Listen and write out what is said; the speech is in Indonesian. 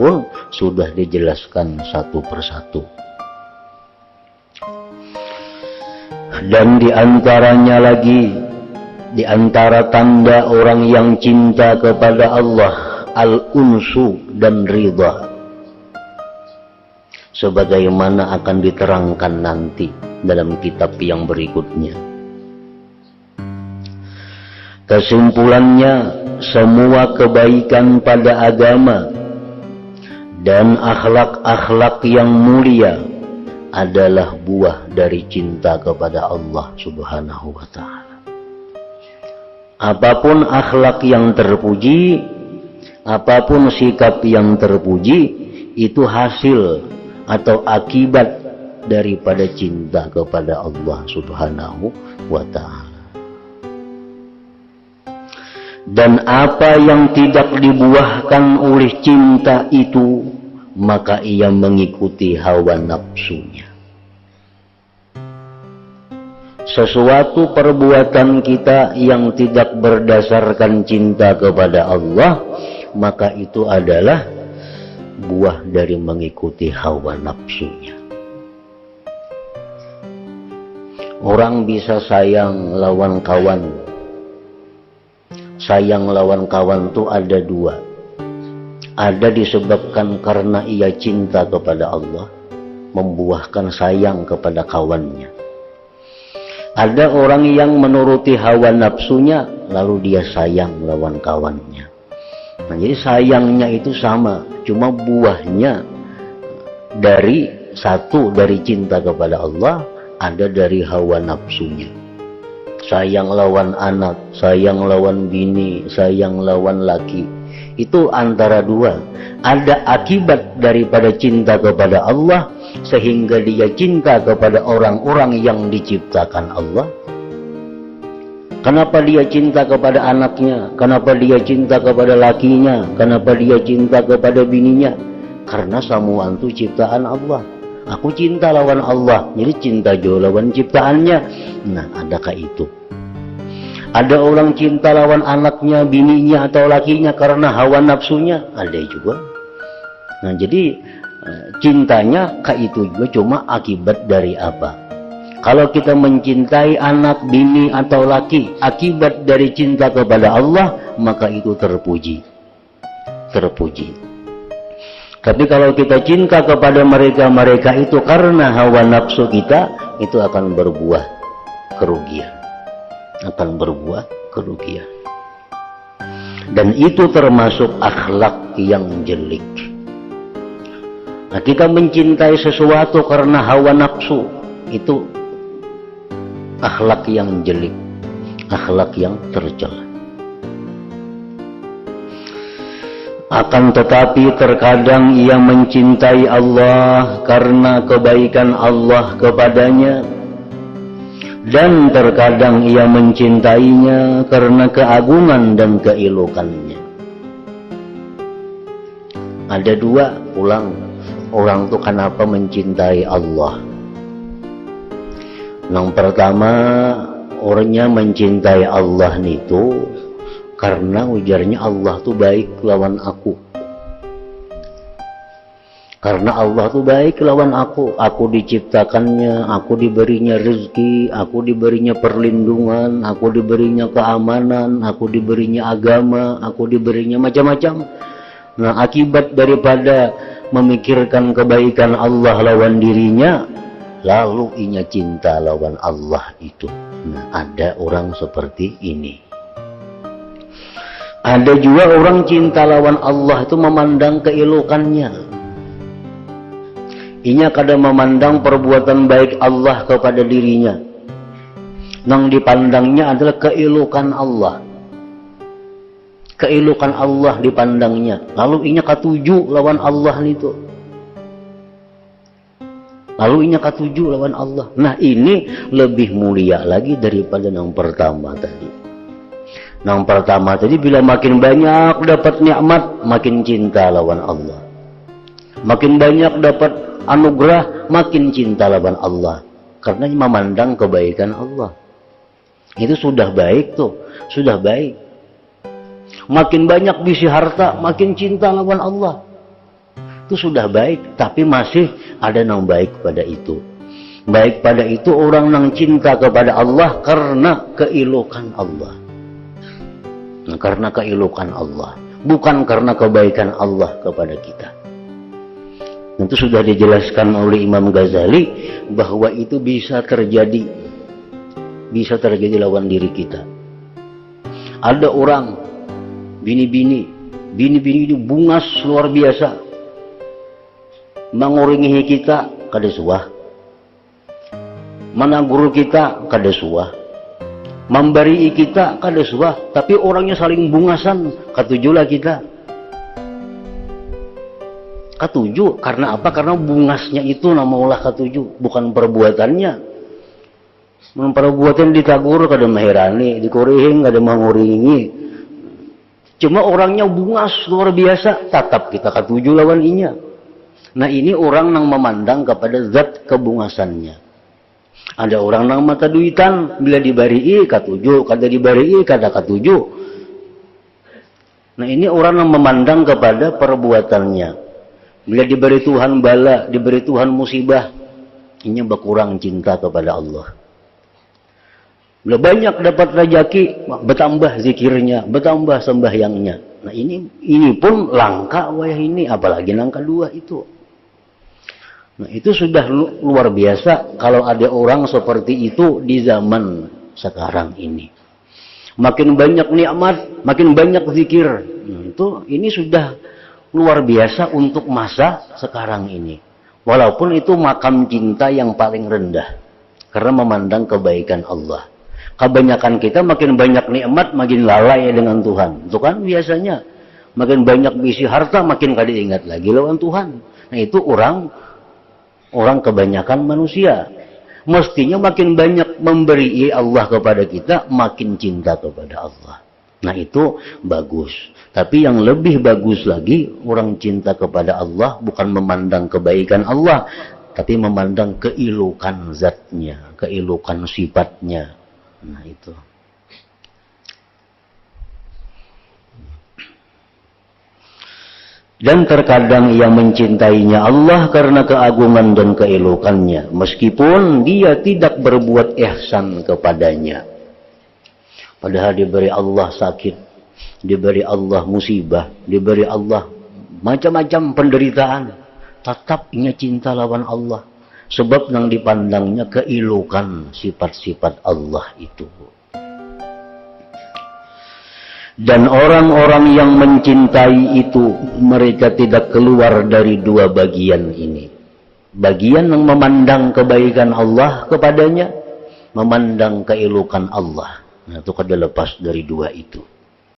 pun sudah dijelaskan satu persatu. Dan diantaranya lagi, diantara tanda orang yang cinta kepada Allah, al-unsu dan ridha, sebagaimana akan diterangkan nanti dalam kitab yang berikutnya. Kesimpulannya, semua kebaikan pada agama dan akhlak-akhlak yang mulia adalah buah dari cinta kepada Allah Subhanahu wa ta'ala. Apapun akhlak yang terpuji, apapun sikap yang terpuji, itu hasil atau akibat daripada cinta kepada Allah Subhanahu wa ta'ala. Dan apa yang tidak dibuahkan oleh cinta itu, maka ia mengikuti hawa nafsunya. Sesuatu perbuatan kita yang tidak berdasarkan cinta kepada Allah, maka itu adalah buah dari mengikuti hawa nafsunya. Orang bisa sayang lawan kawan. Sayang lawan kawan itu ada dua. Ada disebabkan karena ia cinta kepada Allah, membuahkan sayang kepada kawannya. Ada orang yang menuruti hawa nafsunya, lalu dia sayang lawan kawannya. Nah, jadi sayangnya itu sama, cuma buahnya dari satu dari cinta kepada Allah, ada dari hawa nafsunya. Sayang lawan anak, sayang lawan bini, sayang lawan laki. Itu antara dua. Ada akibat daripada cinta kepada Allah, sehingga dia cinta kepada orang-orang yang diciptakan Allah. Kenapa dia cinta kepada anaknya? Kenapa dia cinta kepada lakinya? Kenapa dia cinta kepada bininya? Karena semua itu ciptaan Allah. Aku cinta lawan Allah, jadi cinta juga lawan ciptaannya. Nah, adakah itu? Ada orang cinta lawan anaknya, bininya atau lakinya karena hawa nafsunya, ada juga. Nah, jadi cintanya itu juga cuma akibat dari apa? Kalau kita mencintai anak, bini atau laki, akibat dari cinta kepada Allah, maka itu terpuji. Terpuji. Tapi kalau kita cinta kepada mereka itu karena hawa nafsu kita, itu akan berbuah kerugian. Akan berbuah kerugian. Dan itu termasuk akhlak yang jelek. Nah, kita mencintai sesuatu karena hawa nafsu, itu akhlak yang jelek, akhlak yang tercela. Akan tetapi terkadang ia mencintai Allah karena kebaikan Allah kepadanya, dan terkadang ia mencintainya karena keagungan dan keelokannya. Ada dua ulang orang itu kenapa mencintai Allah. Yang pertama, orangnya mencintai Allah itu karena ujarnya Allah tuh baik lawan aku. Karena Allah tuh baik lawan aku. Aku diciptakannya, aku diberinya rezeki, aku diberinya perlindungan, aku diberinya keamanan, aku diberinya agama, aku diberinya macam-macam. Nah, akibat daripada memikirkan kebaikan Allah lawan dirinya, lalu inya cinta lawan Allah itu. Nah, ada orang seperti ini. Ada juga orang cinta lawan Allah itu memandang keelokannya. Inya kadang memandang perbuatan baik Allah kepada dirinya. Yang dipandangnya adalah keelokan Allah. Keelokan Allah dipandangnya. Lalu inya katuju lawan Allah itu. Lalu inya katuju lawan Allah. Nah, ini lebih mulia lagi daripada yang pertama tadi. Yang pertama tadi bila makin banyak dapat nikmat, makin cinta lawan Allah. Makin banyak dapat anugerah, makin cinta lawan Allah. Karena memandang kebaikan Allah. Itu sudah baik tuh, sudah baik. Makin banyak bisi harta, makin cinta lawan Allah. itu sudah baik, tapi masih ada yang baik pada itu. Baik pada itu orang yang cinta kepada Allah karena keilukan Allah. Nah, karena keilukan Allah, bukan karena kebaikan Allah kepada kita. Itu sudah dijelaskan oleh Imam Ghazali bahwa itu bisa terjadi lawan diri kita. Ada orang bini-bini ini bungas luar biasa, menguringi kita kada suah, menegur kita kada suah, memberi kita kada suah, tapi orangnya saling bungasan, katujulah kita. Katuju karena apa? Karena bungasnya itu nama ulah katuju, bukan perbuatannya. Perbuatan ditagur kada mahirani, dikurihing kada menguringi. Cuma orangnya bungas luar biasa, tetap kita katuju lawan inya. Nah ini orang yang memandang kepada zat kebungasannya. Ada orang yang mata duitan, bila dibari katuju, kada dibari kada katuju. Nah ini orang yang memandang kepada perbuatannya. Bila diberi Tuhan bala, diberi Tuhan musibah, inya berkurang cinta kepada Allah. Bila banyak dapat rezeki, bertambah zikirnya, bertambah sembahyangnya. Nah ini pun langka wayah ini, apalagi yang kedua itu. Nah itu sudah luar biasa kalau ada orang seperti itu di zaman sekarang ini. Makin banyak nikmat, makin banyak zikir. Nah, ini sudah luar biasa untuk masa sekarang ini. Walaupun itu makam cinta yang paling rendah. Karena memandang kebaikan Allah. Kebanyakan kita makin banyak nikmat, makin lalai dengan Tuhan. Itu kan biasanya. Makin banyak bisi harta, makin kada ingat lagi lawan Tuhan. Nah itu orang kebanyakan manusia. Mestinya makin banyak memberi Allah kepada kita, makin cinta kepada Allah. Nah itu bagus. Tapi yang lebih bagus lagi, orang cinta kepada Allah bukan memandang kebaikan Allah, tapi memandang keilukan zatnya, keilukan sifatnya. Nah itu. Dan terkadang ia mencintainya Allah karena keagungan dan keilukannya, meskipun dia tidak berbuat ihsan kepadanya. Padahal diberi Allah sakit, diberi Allah musibah, diberi Allah macam-macam penderitaan, tetap ia cinta lawan Allah. Sebab yang dipandangnya keilukan sifat-sifat Allah itu. Dan orang-orang yang mencintai itu, mereka tidak keluar dari dua bagian ini. Bagian yang memandang kebaikan Allah kepadanya, memandang keilukan Allah. Nah itu kada lepas dari dua itu.